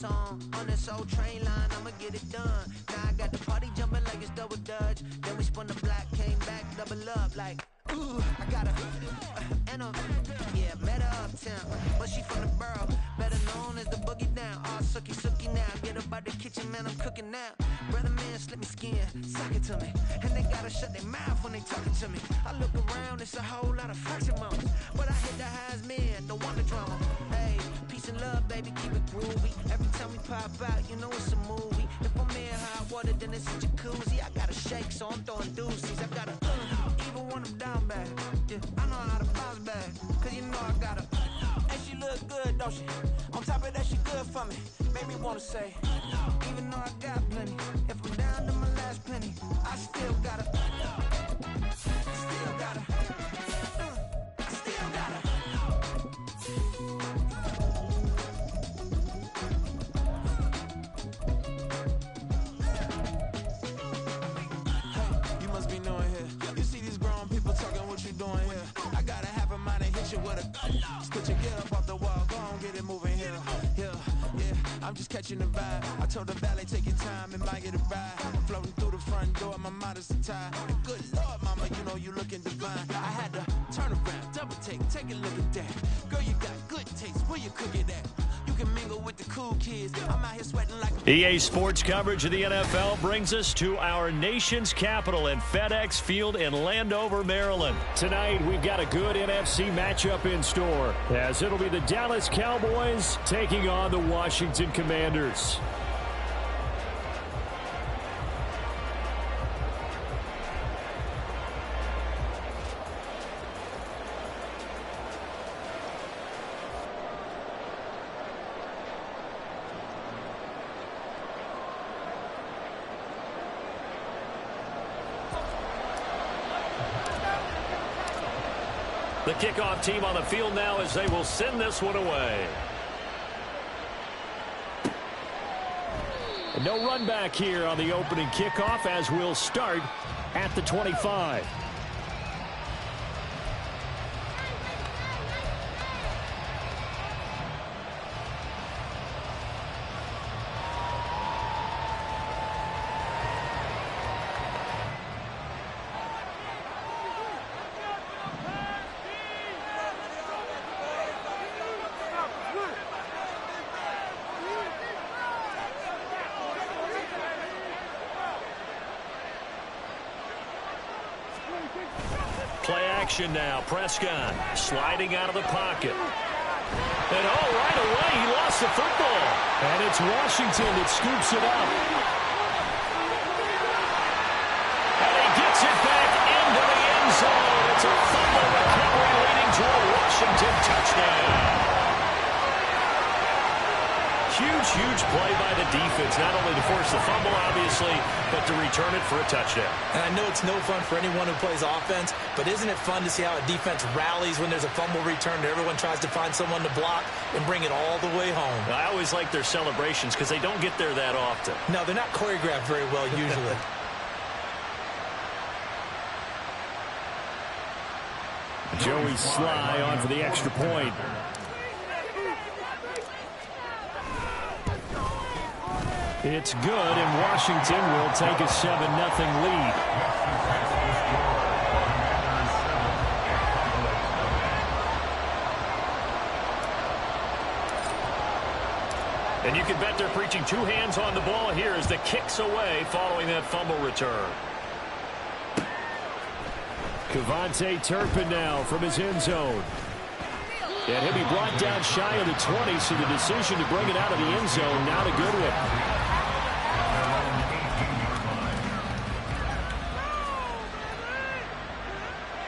On this old train line, I'ma get it done. Now I got the party jumping like it's double dutch. Then we spun the block, came back, double up like, ooh, I got yeah, met her uptown, but she from the borough, better known as the boogie down. All sookie sookie now, get up out the kitchen, man, I'm cooking now. Brother man, slip me skin, suck it to me, and they gotta shut their mouth when they talking to me. I look around, it's a whole lot of fraction moments, but I hit the highs, man, don't want the drama. Hey, peace and love, baby, keep it groovy. Every time we pop out, you know it's a movie. If I'm in hot water, then it's a jacuzzi. I gotta shake, so I'm throwing deuces. I gotta even when I'm down bad. Yeah, I know how to bounce back, cause you know I gotta. And she look good, don't she? On top of that, she good for me. Made me wanna say, even though I got plenty, if I'm down to my last penny, I still gotta. Still gotta. I still gotta. You must be knowing here. You see these grown people talking what you doing here. I gotta have a mind and hit you with a Could you get up off the wall, go on, get it moving here. Yeah, I'm just catching the vibe. I told the valet, take your time, it might get a ride. Floating through the front door, my modest attire. And good Lord, mama, you know you looking divine. I had to turn around, double take a look at that. Girl, you got good taste, where you cook it at? You can mingle with the cool kids. I'm out here sweating like a... EA Sports coverage of the NFL brings us to our nation's capital at FedEx Field in Landover, Maryland. Tonight, we've got a good NFC matchup in store, as it'll be the Dallas Cowboys taking on the Washington Commanders. The kickoff team on the field now as they will send this one away. And no run back here on the opening kickoff as we'll start at the 25. Play action now. Prescott sliding out of the pocket. And right away he lost the football. And it's Washington that scoops it up. And he gets it back into the end zone. It's a fumble recovery leading to a Washington touchdown. Huge play by the defense, not only to force the fumble, obviously, but to return it for a touchdown. And I know it's no fun for anyone who plays offense, but isn't it fun to see how a defense rallies when there's a fumble return and everyone tries to find someone to block and bring it all the way home? I always like their celebrations because they don't get there that often. No, they're not choreographed very well usually. Joey Sly on for the extra point. It's good, and Washington will take a 7-0 lead. And you can bet they're preaching two hands on the ball here as the kick's away following that fumble return. Kevontae Turpin now from his end zone. And he'll be brought down shy of the 20, so the decision to bring it out of the end zone, not a good one.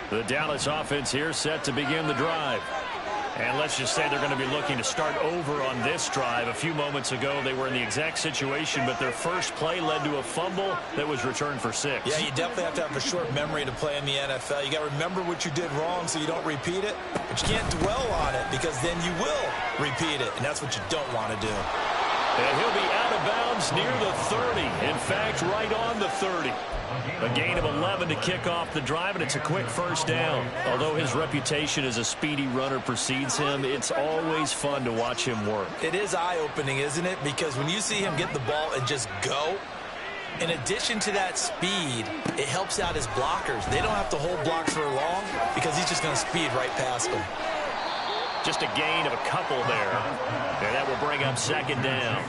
The Dallas offense here set to begin the drive. And let's just say they're going to be looking to start over on this drive. A few moments ago, they were in the exact situation, but their first play led to a fumble that was returned for 6. Yeah, you definitely have to have a short memory to play in the NFL. You got to remember what you did wrong so you don't repeat it, but you can't dwell on it because then you will repeat it, and that's what you don't want to do. And he'll be out of bounds near the 30. In fact, right on the 30. A gain of 11 to kick off the drive, and it's a quick first down. Although his reputation as a speedy runner precedes him, it's always fun to watch him work. It is eye-opening, isn't it? Because when you see him get the ball and just go, in addition to that speed, it helps out his blockers. They don't have to hold blocks for long because he's just going to speed right past them. Just a gain of a couple there. And that will bring up second down.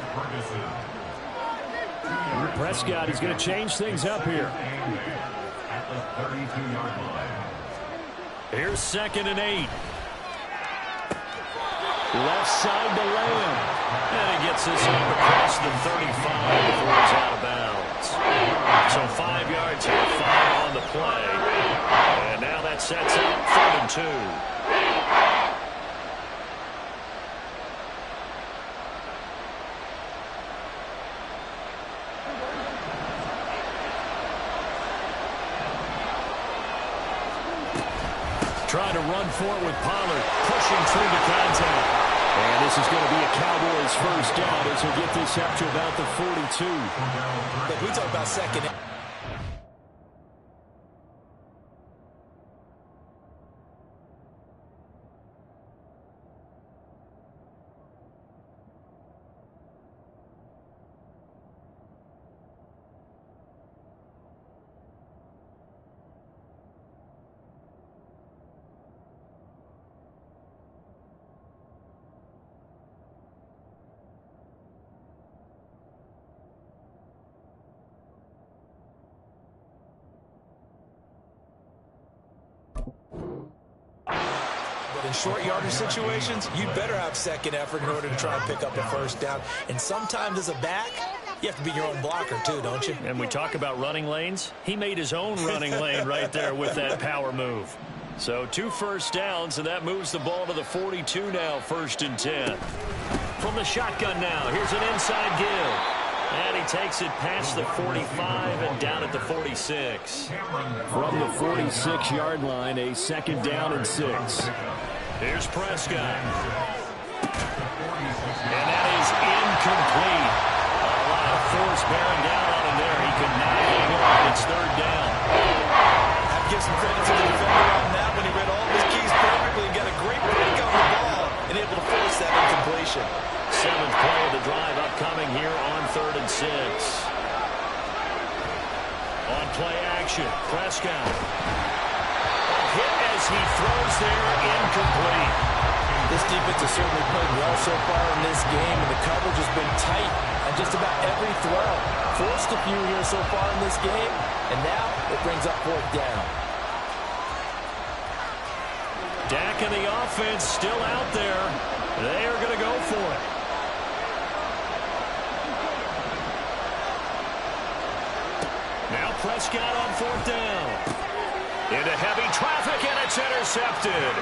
Prescott is going to change things up here. Here's 2nd and 8. Left side to Lamb. And he gets this up across the 35 before he's out of bounds. So 5 yards here, 5 on the play. And now that sets up 3rd and 2. Trying to run for it with Pollard, pushing through the contact. And this is going to be a Cowboys first down as he'll get this up to about the 42. Look, we talk about second. In short yardage situations, you better have second effort in order to try and pick up a first down. And sometimes as a back, you have to be your own blocker too, don't you? And we talk about running lanes. He made his own running lane right there with that power move. So 2 first downs, and that moves the ball to the 42 now, 1st and 10. From the shotgun now, here's an inside give. And he takes it past the 45 and down at the 46. From the 46-yard line, a 2nd down and 6. Here's Prescott. And that is incomplete. A lot of force bearing down on him there. He could not hang on. It's 3rd down. I'd give some credit to the defender on that when he read all of his keys perfectly and got a great break on the ball and able to force that incompletion. 7th play of the drive upcoming here on 3rd and 6. On play action, Prescott. Hit as he throws there, incomplete. This defense has certainly played well so far in this game, and the coverage has been tight on just about every throw. Forced a few here so far in this game, and now it brings up 4th down. Dak and the offense still out there. They are going to go for it. Now Prescott on 4th down. Into heavy traffic, and it's intercepted.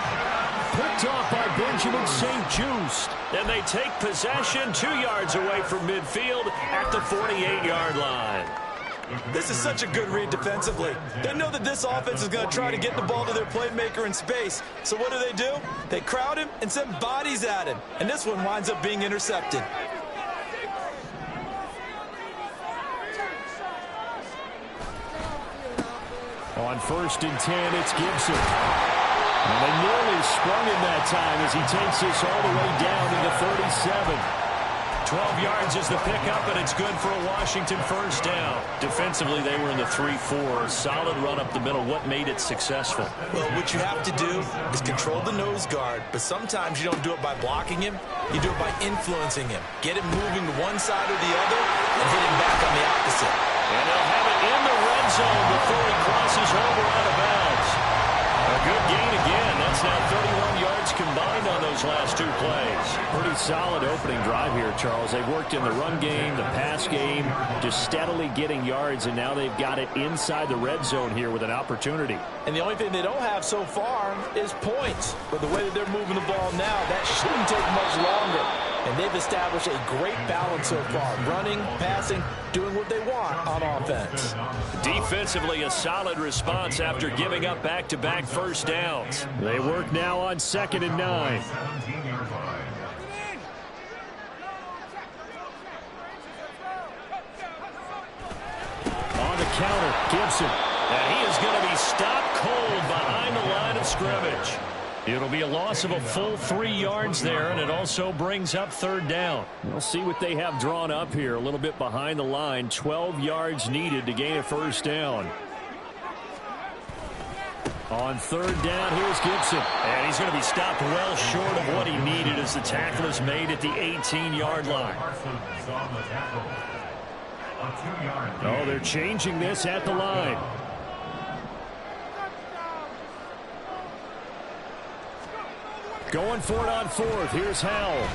Picked off by Benjamin St-Juste. And they take possession 2 yards away from midfield at the 48-yard line. This is such a good read defensively. They know that this offense is going to try to get the ball to their playmaker in space. So what do? They crowd him and send bodies at him. And this one winds up being intercepted. On 1st and 10, it's Gibson. And they nearly sprung him that time as he takes this all the way down to the 37. 12 yards is the pickup, and it's good for a Washington first down. Defensively, they were in the 3-4. Solid run up the middle. What made it successful? Well, what you have to do is control the nose guard, but sometimes you don't do it by blocking him. You do it by influencing him. Get him moving to one side or the other and hit him back on the opposite. And they'll have it in the red zone before he crosses over out of bounds. A good gain again. That's now 31 yards combined on those last 2 plays. Pretty solid opening drive here, Charles. They've worked in the run game, the pass game, just steadily getting yards, and now they've got it inside the red zone here with an opportunity. And the only thing they don't have so far is points. But the way that they're moving the ball now, that shouldn't take much longer. And they've established a great balance so far. Running, passing, doing what they want on offense. Defensively, a solid response after giving up back-to-back first downs. They work now on 2nd and 9. counter. Gibson. And he is going to be stopped cold behind the line of scrimmage. It'll be a loss of a full 3 yards there, and it also brings up third down. We'll see what they have drawn up here. A little bit behind the line. 12 yards needed to gain a first down. On third down, here's Gibson. And he's going to be stopped well short of what he needed as the tackle is made at the 18-yard line. Oh, they're changing this at the line. Going for it on fourth. Here's Howell.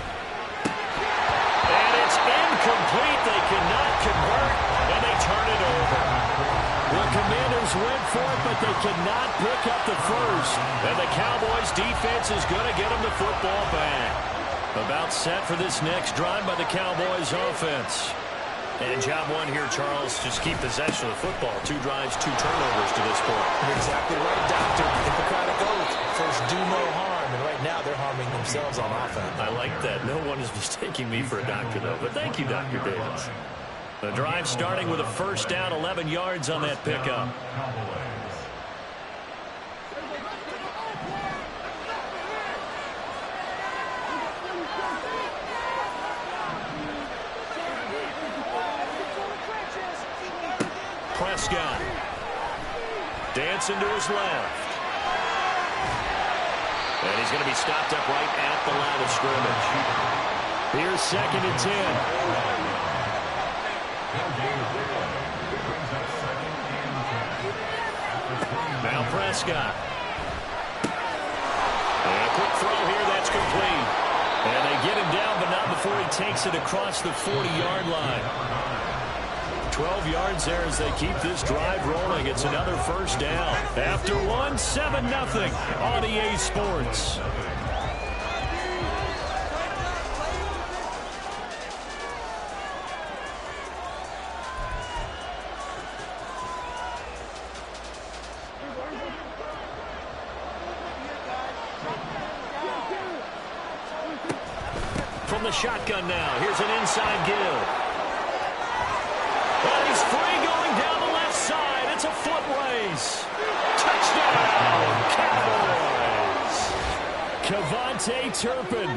And it's incomplete. They cannot convert, and they turn it over. The Commanders went for it, but they cannot pick up the first. And the Cowboys defense is going to get them the football back. About set for this next drive by the Cowboys offense. And job one here, Charles, just keep possession of the football. 2 drives, 2 turnovers to this point. You're exactly right, Doctor. Hippocratic oath. First, do no harm. And right now, they're harming themselves on offense. I like that. No one is mistaking me for a doctor, though. But thank you, Dr. Davis. The drive starting with a first down, 11 yards on that pickup. Prescott. Dancing to his left. And he's going to be stopped up right at the line of scrimmage. Here's 2nd and 10. Now Prescott. And a quick throw here, that's complete. And they get him down, but not before he takes it across the 40-yard line. 12 yards there as they keep this drive rolling. It's another first down. After one, 7-0 on EA Sports. From the shotgun now, here's an inside give. And he's free going down the left side. It's a foot race. Touchdown, Cowboys. KaVontae Turpin.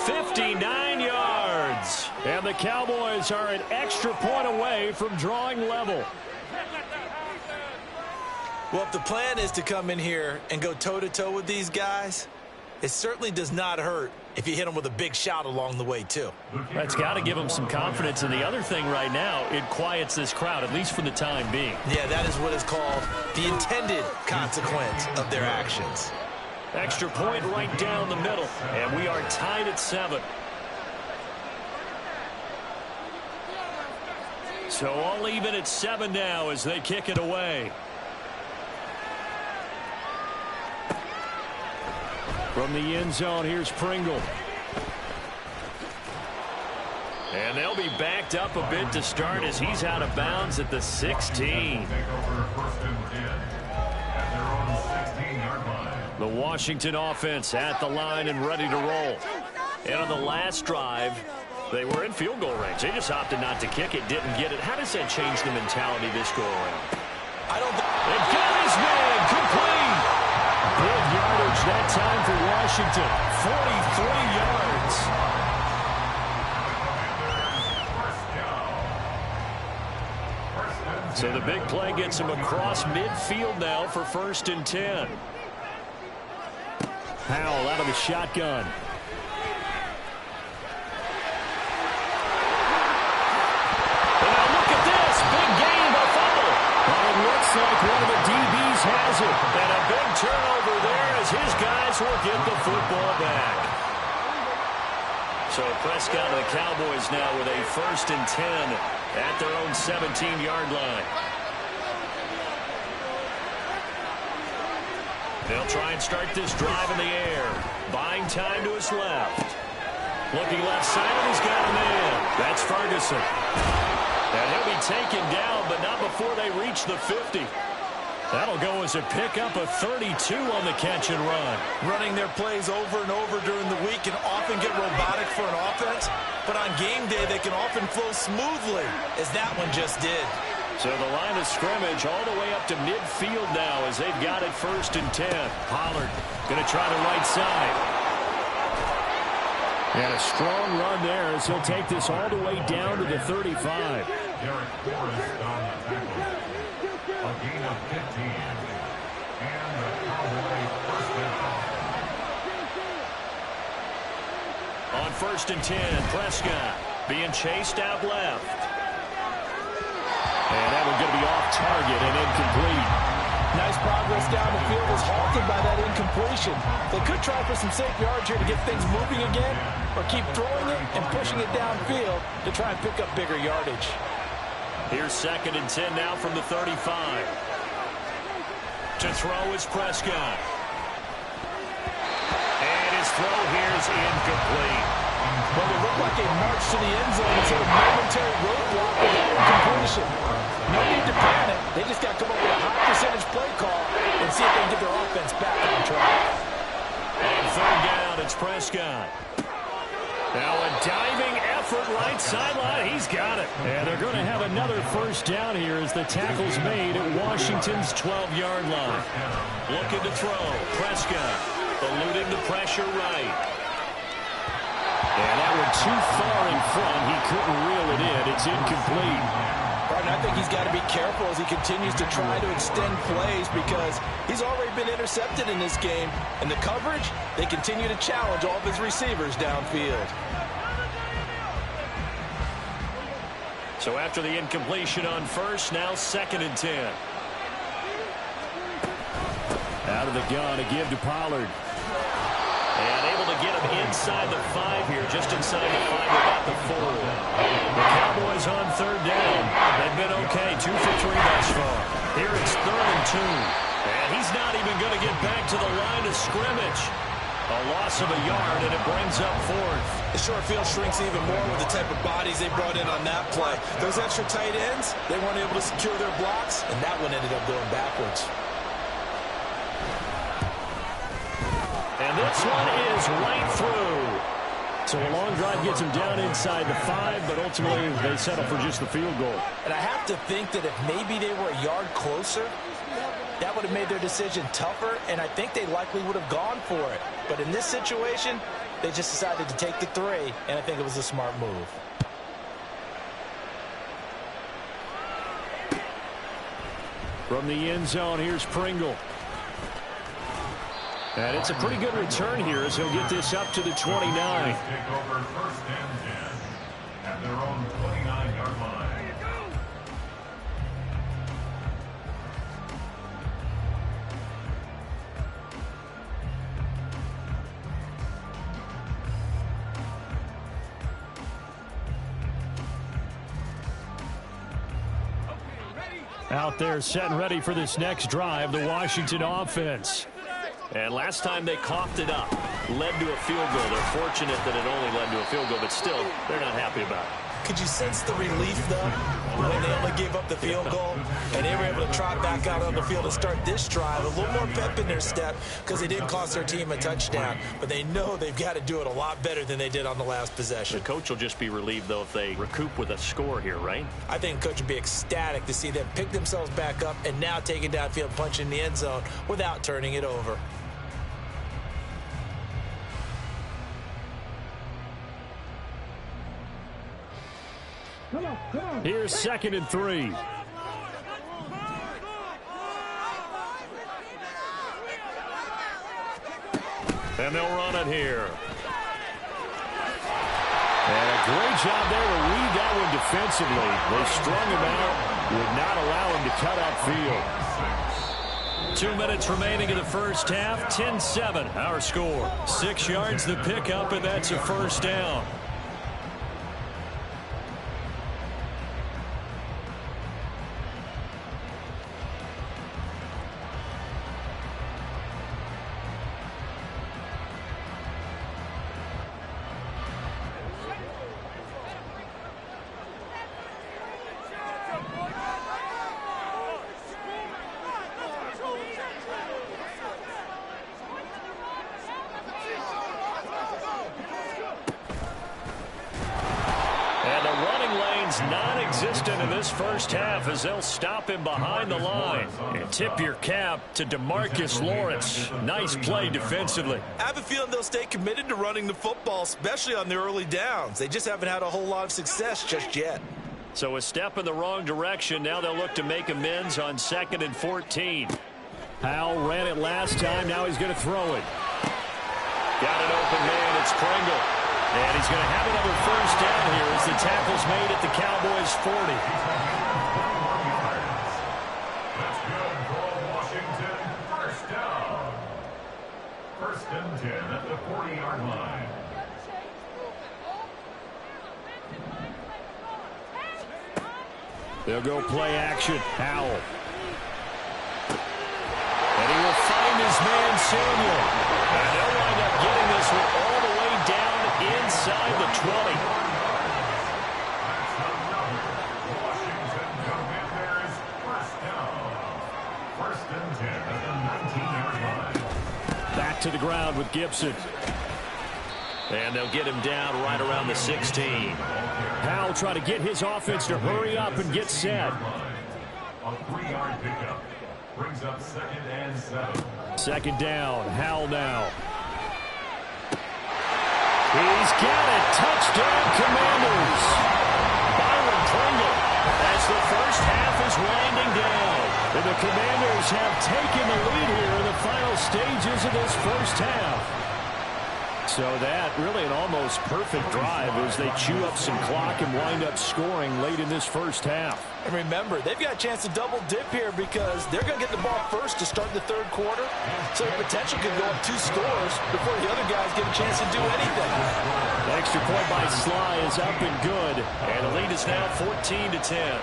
59 yards. And the Cowboys are an extra point away from drawing level. Well, if the plan is to come in here and go toe-to-toe with these guys, it certainly does not hurt if you hit them with a big shout along the way, too. That's got to give them some confidence. And the other thing right now, it quiets this crowd, at least for the time being. Yeah, that is what is called the intended consequence of their actions. Extra point right down the middle. And we are tied at 7. So all even at 7 now as they kick it away. From the end zone, here's Pringle. And they'll be backed up a bit to start as he's out of bounds at the 16. The Washington offense at the line and ready to roll. And on the last drive, they were in field goal range. They just opted not to kick it, didn't get it. How does that change the mentality this go around? They've got his man complete. Big yardage that time for Washington. 43 yards. So the big play gets him across midfield now for 1st and 10. Howell out of the shotgun. And now look at this. Big gain by Fumble. Well, it looks like one of the DBs has it. And a big turnover there as his guys will get the football back. So Prescott and the Cowboys now with a 1st and 10 at their own 17-yard line. They'll try and start this drive in the air. Buying time to his left. Looking left side, and he's got a man. That's Ferguson. And he'll be taken down, but not before they reach the 50. That'll go as a pickup of 32 on the catch and run. Running their plays over and over during the week can often get robotic for an offense, but on game day they can often flow smoothly, as that one just did. So the line of scrimmage all the way up to midfield now as they've got it 1st and 10. Pollard going to try the right side. And a strong run there as he'll take this all the way down to the 35. Derek Forrest on the tackle. A gain of 15. And the Cowboys first down. On 1st and 10, Prescott being chased out left. And that one's going to be off target and incomplete. Nice progress down the field was halted by that incompletion. They could try for some safe yards here to get things moving again, or keep throwing it and pushing it downfield to try and pick up bigger yardage. Here's 2nd and 10 now from the 35. To throw is Prescott. And his throw here is incomplete. Well, it looked like a march to the end zone instead of momentary roadblock with that incompletion. No need to panic. They just got to come up with a high percentage play call and see if they can get their offense back on track. On 3rd down, it's Prescott. Now a diving effort right sideline. He's got it. And they're going to have another 1st down here as the tackle's made at Washington's 12-yard line. Looking to throw. Prescott eluding the pressure right. And that one too far in front. He couldn't reel it in. It's incomplete. Barton, I think he's got to be careful as he continues to try to extend plays because he's already been intercepted in this game. And the coverage, they continue to challenge all of his receivers downfield. So after the incompletion on 1st, now 2nd and 10. Out of the gun, a give to Pollard. And able to get him inside the 5 here, just inside the 5, about the 4. The Cowboys on 3rd down. They've been okay, 2 for 3 thus far. Here it's 3rd and 2. And he's not even going to get back to the line of scrimmage. A loss of a yard, and it brings up 4th. The short field shrinks even more with the type of bodies they brought in on that play. Those extra tight ends, they weren't able to secure their blocks, and that one ended up going backwards. And this one is right through. So a long drive gets him down inside the 5, but ultimately they settle for just the field goal. And I have to think that if maybe they were a yard closer, that would have made their decision tougher, and I think they likely would have gone for it. But in this situation, they just decided to take the 3, and I think it was a smart move. From the end zone, here's Pringle. And it's a pretty good return here as he'll get this up to the 29. Take over 1st and 10 at their own 29-yard line. Out there setting ready for this next drive, the Washington offense. And last time they coughed it up, led to a field goal. They're fortunate that it only led to a field goal, but still, they're not happy about it. Could you sense the relief, though, when they only gave up the field goal and they were able to trot back out on the field and start this drive? A little more pep in their step because it didn't cost their team a touchdown, but they know they've got to do it a lot better than they did on the last possession. The coach will just be relieved, though, if they recoup with a score here, right? I think the coach would be ecstatic to see them pick themselves back up and now take it downfield, punch in the end zone without turning it over. Here's 2nd and 3. And they'll run it here. And a great job there to read that one defensively. They strung him out, would not allow him to cut upfield. 2 minutes remaining in the first half, 10-7 our score. 6 yards the pickup, and that's a 1st down. yards non-existent in this first half as they'll stop him behind the line. And tip your cap to DeMarcus Lawrence. Nice play defensively. I have a feeling they'll stay committed to running the football, especially on the early downs. They just haven't had a whole lot of success just yet. So a step in the wrong direction. Now they'll look to make amends on 2nd and 14. Powell ran it last time. Now he's going to throw it. Got an open man. It's Pringle. And he's going to have another first down here as the tackle's made at the Cowboys' 40. That's good for Washington. First down. 1st and 10 at the 40-yard line. They'll go play action. Powell. And he will find his man, Samuel. And they'll wind up getting this one all the way down inside the 20. Washington Commanders first down. 1st and 10 at the 19-yard line. Back to the ground with Gibson. And they'll get him down right around the 16. Powell trying to get his offense to hurry up and get set. A 3-yard pickup brings up 2nd and 7. 2nd down. Howell now. He's got it. Touchdown, Commanders. Byron Pringle as the first half is winding down. And the Commanders have taken the lead here in the final stages of this first half. So that really an almost perfect drive as they chew up some clock and wind up scoring late in this first half. And remember, they've got a chance to double dip here because they're going to get the ball first to start the 3rd quarter. So the potential could go up 2 scores before the other guys get a chance to do anything. The extra point by Sly is up and good. And the lead is now 14-10.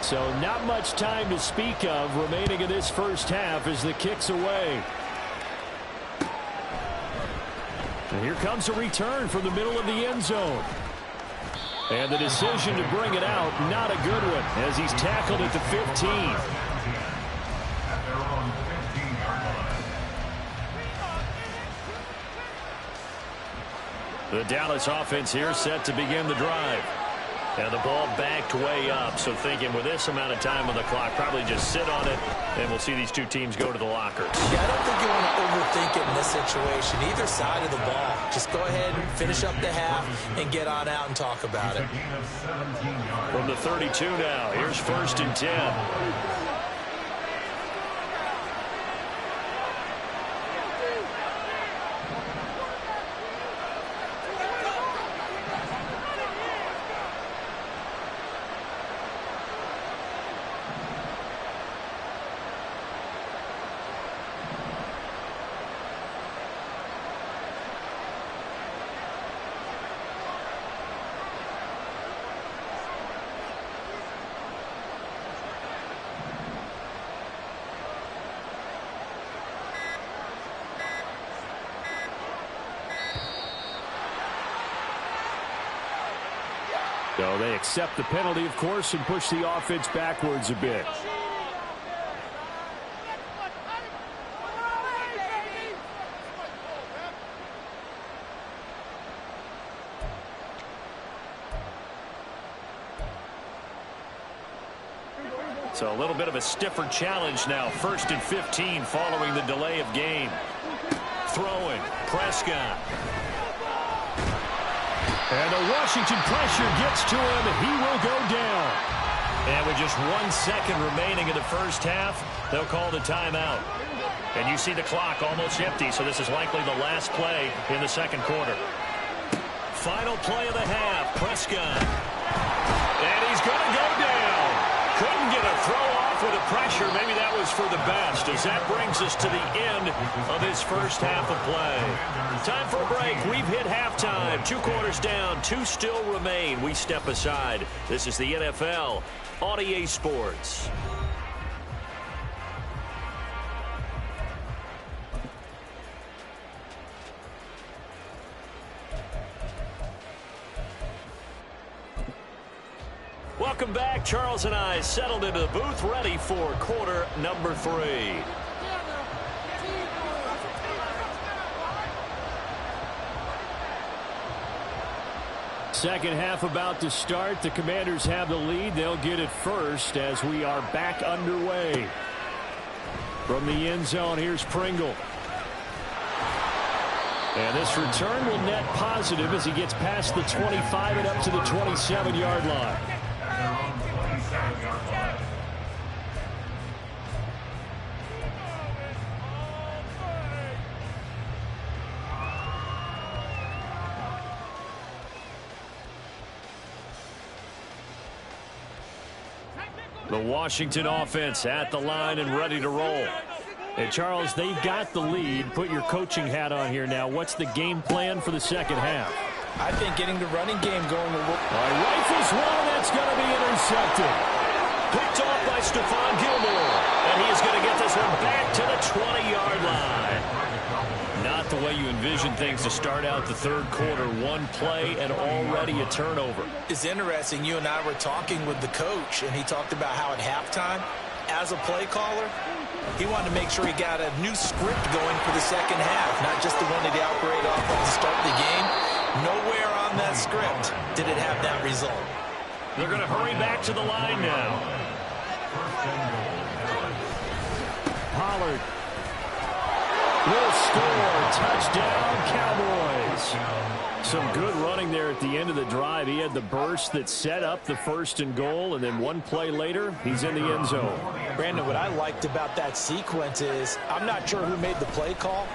So not much time to speak of remaining in this first half as the kick's away. And here comes a return from the middle of the end zone. And the decision to bring it out, not a good one, as he's tackled at the 15. At their own 15-yard line. The Dallas offense here set to begin the drive. And the ball backed way up, so thinking with this amount of time on the clock, probably just sit on it, and we'll see these two teams go to the lockers. Yeah, I don't think you want to overthink it in this situation. Either side of the ball. Just go ahead and finish up the half and get on out and talk about it. From the 32 now, here's 1st and 10. So they accept the penalty, of course, and push the offense backwards a bit. So a little bit of a stiffer challenge now. 1st and 15 following the delay of game. Throwing. Prescott. And the Washington pressure gets to him, and he will go down. And with just 1 second remaining in the first half, they'll call the timeout. And you see the clock almost empty, so this is likely the last play in the 2nd quarter. Final play of the half, Prescott. And he's going to go down. Couldn't get a throw off with the pressure. Maybe that was for the best, as that brings us to the end of this first half of play. Time for a break. We've hit halftime. 2 quarters down. 2 still remain. We step aside. This is the NFL on EA Sports. Welcome back. Charles and I settled into the booth, ready for quarter number 3. Second half about to start. The Commanders have the lead. They'll get it first as we are back underway. From the end zone, here's Pringle. And this return will net positive as he gets past the 25 and up to the 27-yard line. The Washington offense at the line and ready to roll. And Charles, they've got the lead. Put your coaching hat on here now. What's the game plan for the second half? I think getting the running game going will work. Rifles one, that's going to be intercepted. Picked off by Stephon Gilmore. And he is going to get this one back to the 20-yard line. Not the way you envision things to start out the third quarter. One play and already a turnover. It's interesting. You and I were talking with the coach, and he talked about how at halftime, as a play caller, he wanted to make sure he got a new script going for the second half, not just the one that he operated off of to start the game. Nowhere on that script did it have that result. They're going to hurry back to the line now. Pollard will score. Touchdown, Cowboys. Some good running there at the end of the drive. He had the burst that set up the 1st and goal, and then one play later, he's in the end zone. Brandon, what I liked about that sequence is I'm not sure who made the play call.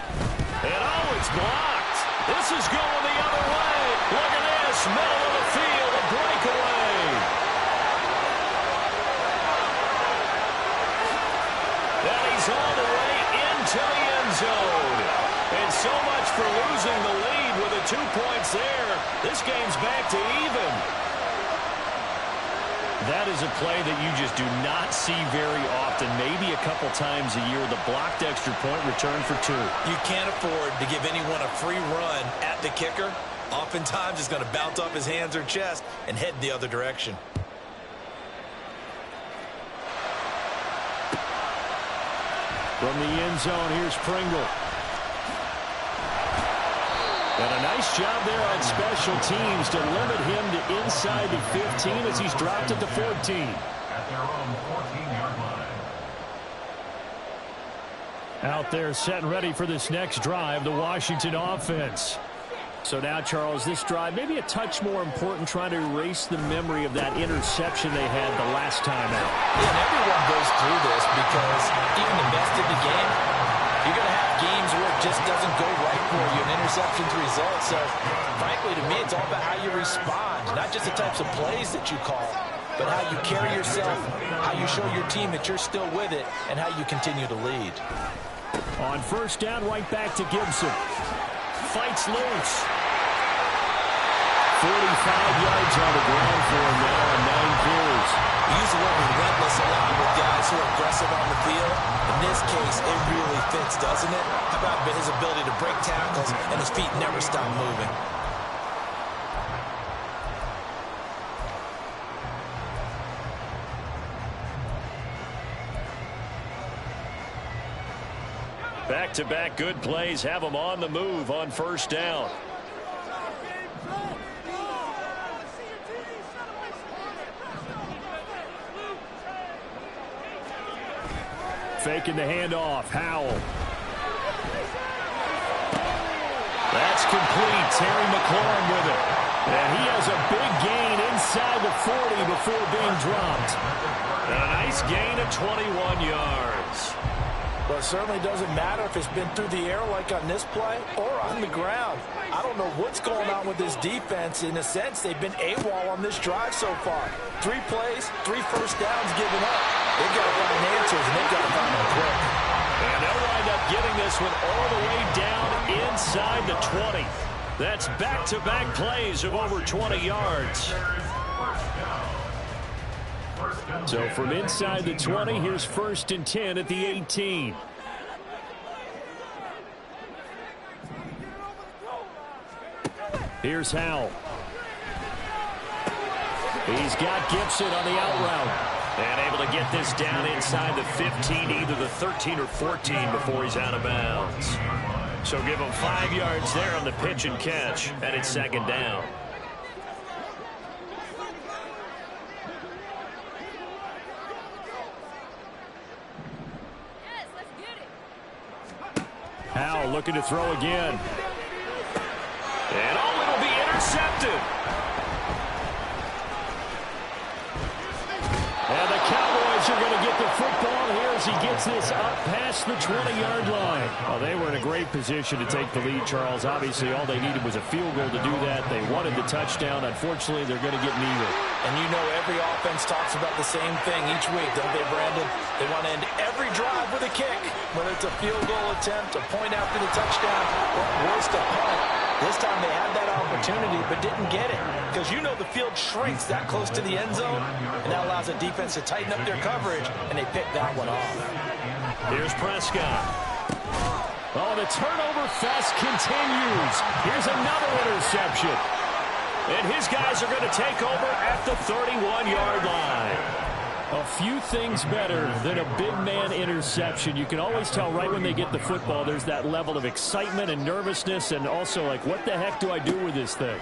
And it's blocked. This is going the other way. Look at this. Middle of the field, a breakaway. And he's all the way into the end zone. And so much for losing the lead with the 2 points there. This game's back to even. That is a play that you just do not see very often, maybe a couple times a year, the blocked extra point return for 2. You can't afford to give anyone a free run at the kicker. Oftentimes, it's going to bounce off his hands or chest and head the other direction. From the end zone, here's Pringle. And a nice job there on special teams to limit him to inside the 15 as he's dropped at the 14. At their own 14-yard line. Out there set and ready for this next drive, the Washington offense. So now, Charles, this drive maybe a touch more important, trying to erase the memory of that interception they had the last time out. And everyone goes through this because even the best in the game, you're going to have games where it just doesn't go right for you, and interceptions result. So, frankly, to me, it's all about how you respond, not just the types of plays that you call, but how you carry yourself, how you show your team that you're still with it, and how you continue to lead. On first down, right back to Gibson. Fights loose. 45 yards on the ground for him now on 9 carries. We use the word relentless a lot with guys who are aggressive on the field. In this case, it really fits, doesn't it? How about his ability to break tackles and his feet never stop moving? Back-to-back good plays have them on the move on first down. Faking the handoff. Howell. That's complete. Terry McLaurin with it. And he has a big gain inside the 40 before being dropped. And a nice gain of 21 yards. Well, it certainly doesn't matter if it's been through the air like on this play or on the ground. I don't know what's going on with this defense. In a sense, they've been AWOL on this drive so far. 3 plays, 3 first downs given up. They've got to find answers, and they've got to find them quick. And they'll wind up getting this one all the way down inside the 20. That's back-to-back plays of over 20 yards. So from inside the 20, here's 1st and 10 at the 18. Here's Howell. He's got Gibson on the out route. And able to get this down inside the 15, either the 13 or 14 before he's out of bounds. So give him 5 yards there on the pitch and catch, and it's 2nd down. looking to throw again. And it'll be intercepted. And the Cowboys are going to get the football here as he gets this up past the 20-yard line. Well, they were in a great position to take the lead, Charles. Obviously, all they needed was a field goal to do that. They wanted the touchdown. Unfortunately, they're going to get neither. And you know every offense talks about the same thing each week, don't they, Brandon? They want to end every drive with a kick, whether it's a field goal attempt, a point after the touchdown, or worse, a punt. This time they had that opportunity but didn't get it because you know the field shrinks that close to the end zone, and that allows the defense to tighten up their coverage, and they picked that one off. Here's Prescott. Oh, the turnover fest continues. Here's another interception. And his guys are going to take over at the 31-yard line. A few things better than a big man interception. You can always tell right when they get the football, there's that level of excitement and nervousness, and also like, what the heck do I do with this thing?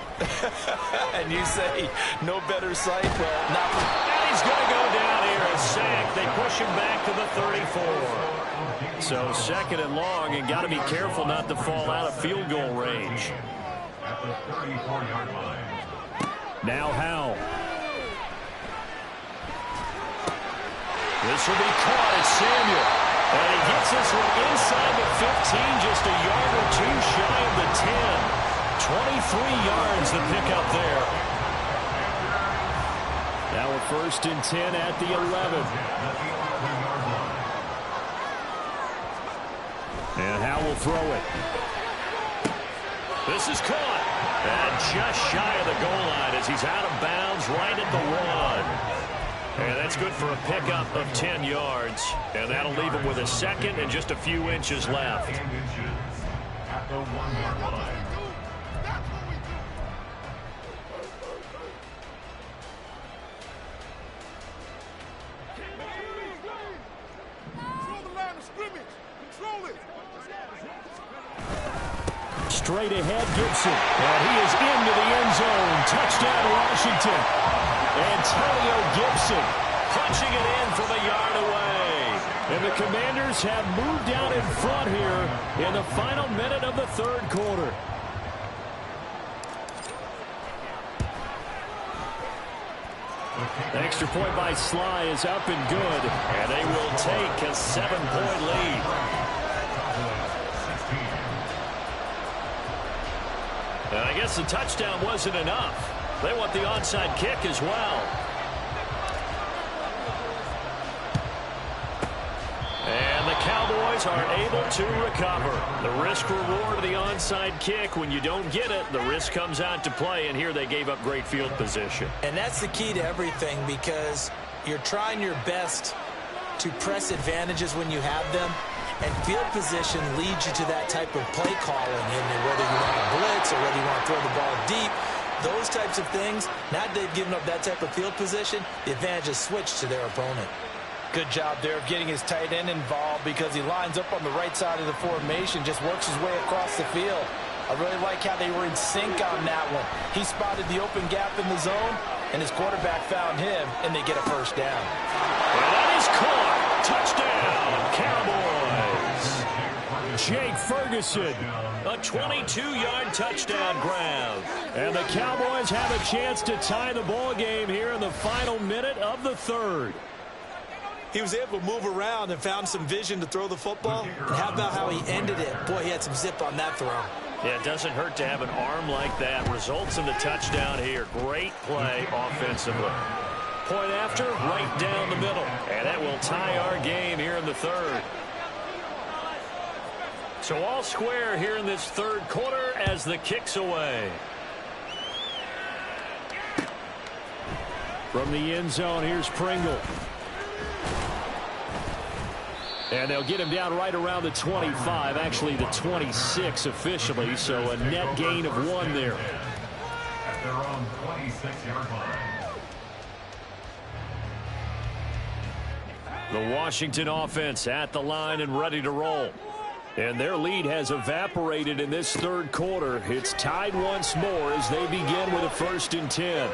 And you say, no better sight? Well, not. And he's going to go down here, a sack. They push him back to the 34. So second and long, and got to be careful not to fall out of field goal range. At the 34-yard line. Now Howell. This will be caught at Samuel. And he gets this one inside the 15, just a yard or two shy of the 10. 23 yards the pickup there. Now a 1st and 10 at the 11. And Howell will throw it. This is caught. And just shy of the goal line as he's out of bounds right at the 1. And that's good for a pickup of 10 yards. And that'll leave him with a second and just a few inches left. At the 1-yard line. Straight ahead, Gibson. And he is into the end zone. Touchdown, Washington. Antonio Gibson punching it in from a yard away. And the Commanders have moved down in front here in the final minute of the 3rd quarter. The extra point by Sly is up and good. And they will take a 7-point lead. And I guess the touchdown wasn't enough. They want the onside kick as well. And the Cowboys are able to recover. The risk-reward of the onside kick, when you don't get it, the risk comes out to play, and here they gave up great field position. And that's the key to everything because you're trying your best to press advantages when you have them. And field position leads you to that type of play calling, and whether you want to blitz or whether you want to throw the ball deep, those types of things, now that they've given up that type of field position, the advantage is switched to their opponent. Good job there of getting his tight end involved because he lines up on the right side of the formation, just works his way across the field. I really like how they were in sync on that one. He spotted the open gap in the zone, and his quarterback found him, and they get a 1st down. And that is caught. Touchdown, Cowboys. Jake Ferguson, a 22-yard touchdown grab. And the Cowboys have a chance to tie the ball game here in the final minute of the 3rd. He was able to move around and found some vision to throw the football. And how about how he ended it? Boy, he had some zip on that throw. Yeah, it doesn't hurt to have an arm like that. Results in the touchdown here. Great play offensively. Point after, right down the middle. And that will tie our game here in the 3rd. So all square here in this 3rd quarter as the kick's away. From the end zone, here's Pringle. And they'll get him down right around the 25, actually the 26 officially, so a net gain of 1 there. At their own 26-yard line. The Washington offense at the line and ready to roll. And their lead has evaporated in this 3rd quarter. It's tied once more as they begin with a 1st and 10.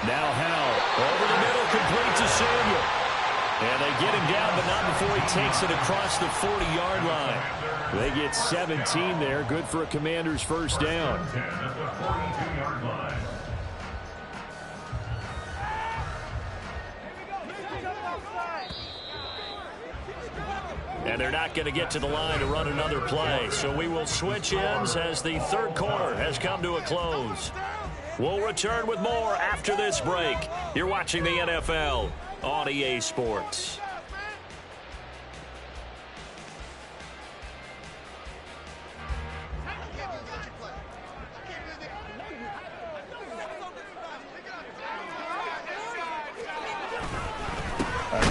Now Howell over the middle, complete to Samuel. And they get him down, but not before he takes it across the 40-yard line. They get 17 there. Good for a Commanders first down. And they're not going to get to the line to run another play. So we will switch ends as the third quarter has come to a close. We'll return with more after this break. You're watching the NFL on EA Sports.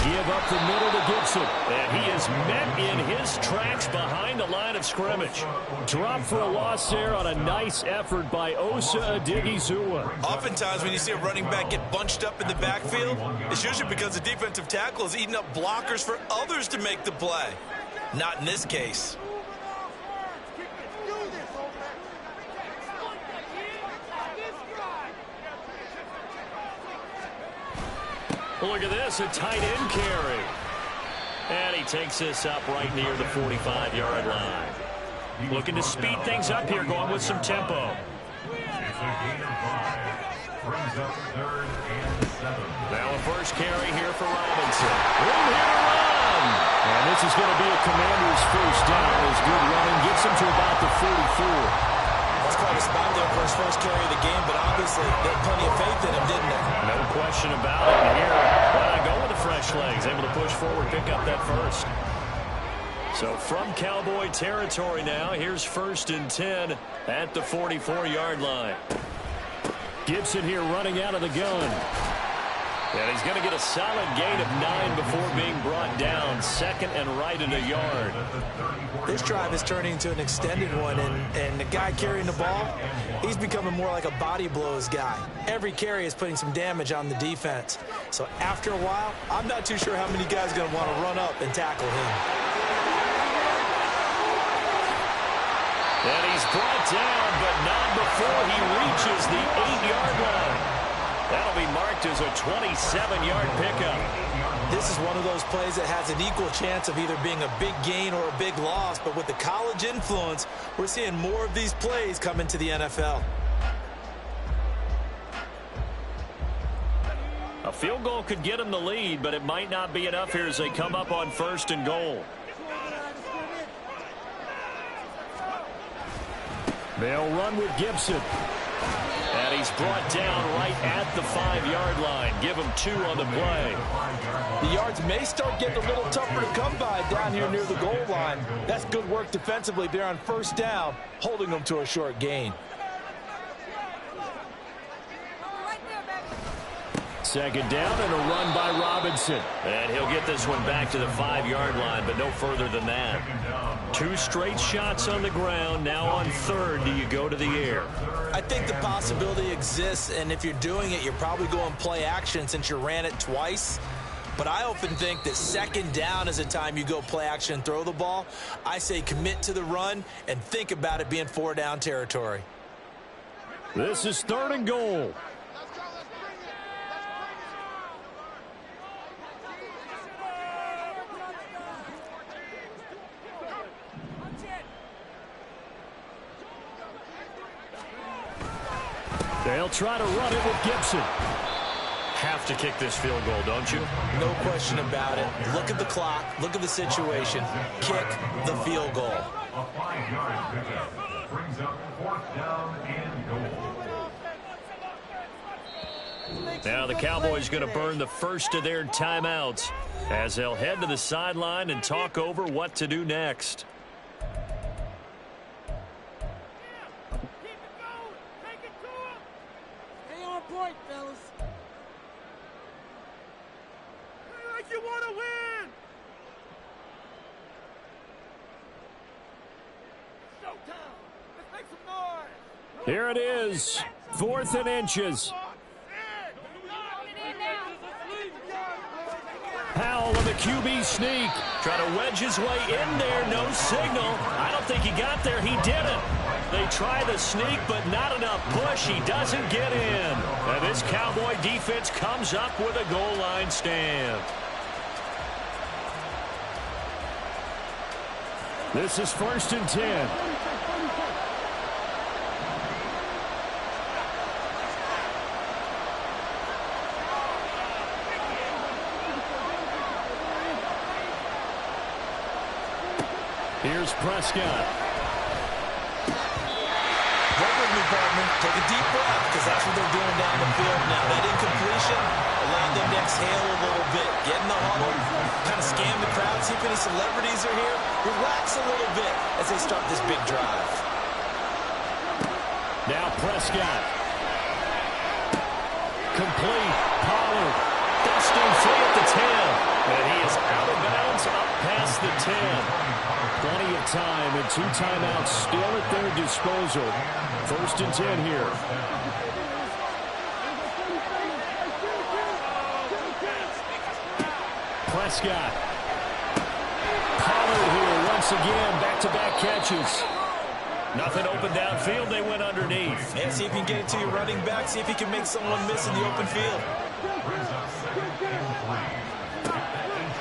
Give up the middle to Gibson. And he is met in his tracks behind the line of scrimmage. Drop for a loss there on a nice effort by Osa Odighizuwa. Oftentimes when you see a running back get bunched up in the backfield, it's usually because the defensive tackle is eating up blockers for others to make the play. Not in this case. Look at this, a tight end carry. And he takes this up right near the 45-yard line. Looking to speed things up here, going with some tempo. It's a gain of 5. Brings up 3rd and 7. Now a first carry here for Robinson. Room here to run. And this is going to be a Commander's first down. As good running gets him to about the 44. That's quite a spot there for his first carry of the game, but obviously they had plenty of faith in him, didn't they? No question about it. And here, why not go with the fresh legs? Able to push forward, pick up that first. So from Cowboy territory now, here's 1st and 10 at the 44-yard line. Gibson here running out of the gun. And he's going to get a solid gain of 9 before being brought down. 2nd and right in a yard. This drive is turning into an extended one, and the guy carrying the ball, he's becoming more like a body blows guy. Every carry is putting some damage on the defense. So after a while, I'm not too sure how many guys are going to want to run up and tackle him. And he's brought down, but not before he reaches the 8-yard line. That'll be marked as a 27-yard pickup. This is one of those plays that has an equal chance of either being a big gain or a big loss, but with the college influence, we're seeing more of these plays come into the NFL. A field goal could get him the lead, but it might not be enough here as they come up on 1st and goal. They'll run with Gibson. And he's brought down right at the 5-yard line. Give him 2 on the play. The yards may start getting a little tougher to come by down here near the goal line. That's good work defensively there on 1st down, holding them to a short gain. 2nd down and a run by Robinson. And he'll get this one back to the 5-yard line, but no further than that. 2 straight shots on the ground. Now on 3rd, do you go to the air? I think the possibility exists, and if you're doing it, you're probably going play action since you ran it twice. But I often think that 2nd down is a time you go play action and throw the ball. I say commit to the run and think about it being 4-down territory. This is 3rd and goal. They'll try to run it with Gibson. Have to kick this field goal, don't you? No question about it. Look at the clock. Look at the situation. Kick the field goal. A 5-yard pickup brings up 4th down and goal. Now the Cowboys going to burn the first of their timeouts as they'll head to the sideline and talk over what to do next. Point, fellas. Like you want to win. Showtime. Let's make some noise. Here it is, 4th and inches. Powell on the QB sneak. Trying to wedge his way in there. No signal. I don't think he got there. He didn't. They try the sneak, but not enough push. He doesn't get in. And this Cowboy defense comes up with a goal line stand. This is 1st and 10. Here's Prescott. Work with me, partner. Take a deep breath, because that's what they're doing down the field now. That incompletion, allowing them to exhale a little bit. Get in the huddle, kind of scan the crowd, see if any celebrities are here. Relax a little bit as they start this big drive. Now Prescott. Complete. Pollard. Dusting free at the 10. And he is out of bounds up past the 10. Plenty of time and 2 timeouts still at their disposal. 1st and 10 here. Prescott. Pollard here once again. Back-to-back catches. Nothing open downfield. They went underneath. Yeah, see if you can get it to your running back. See if you can make someone miss in the open field.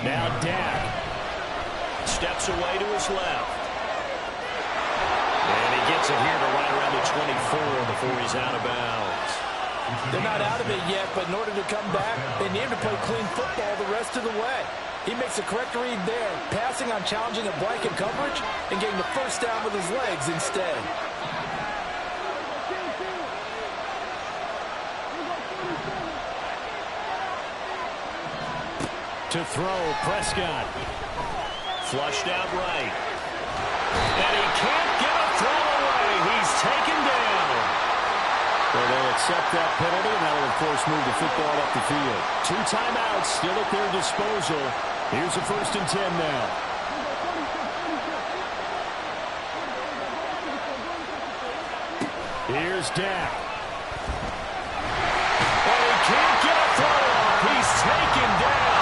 Now Dak. Steps away to his left. And he gets it here to right around the 24 before he's out of bounds. They're not out of it yet, but in order to come back, they need to play clean football the rest of the way. He makes a correct read there, passing on challenging a blanket coverage and getting the first down with his legs instead. To throw, Prescott. Flushed out right. And he can't get a throw away. He's taken down. Well, they'll accept that penalty, and that will, of course, move the football up the field. 2 timeouts still at their disposal. Here's a 1st and 10 now. Here's Dak. Oh, he can't get a throw off. He's taken down.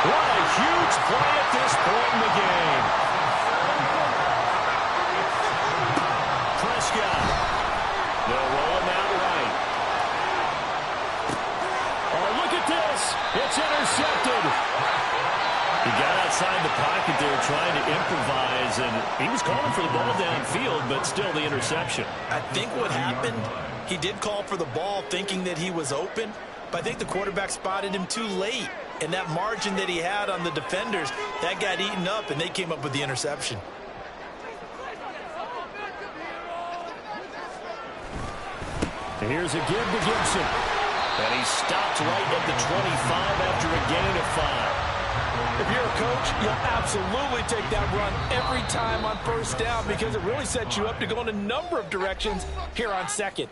What a huge play at this point in the game. Prescott. They'll roll him out right. Oh, look at this. It's intercepted. He got outside the pocket there trying to improvise, and he was calling for the ball downfield, but still the interception. I think what happened, he did call for the ball thinking that he was open, but I think the quarterback spotted him too late. And that margin that he had on the defenders, that got eaten up, and they came up with the interception. Here's a give to Gibson. And he stopped right at the 25 after a gain of 5. If you're a coach, you'll absolutely take that run every time on 1st down because it really sets you up to go in a number of directions here on 2nd.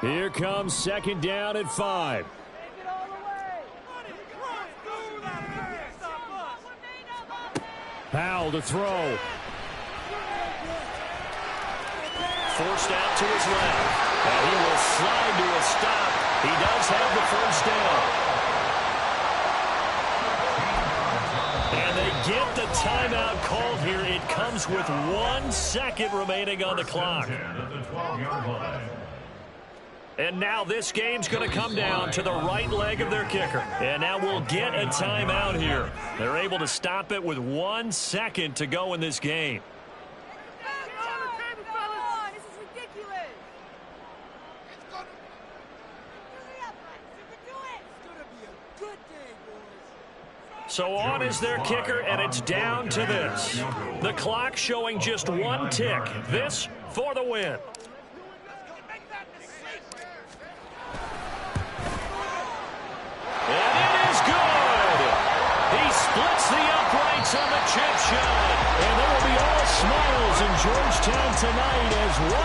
Here comes 2nd down at 5. Powell to throw. Forced out to his left. And he will slide to a stop. He does have the 1st down. And they get the timeout called here. It comes with 1 second remaining on the clock. And now this game's going to come down to the right leg of their kicker. And now we'll get a timeout here. They're able to stop it with 1 second to go in this game. So on is their kicker, and it's down to this. The clock showing just 1 tick. This for the win. And it is good. He splits the uprights on the chip shot. And there will be all smiles in Georgetown tonight as one.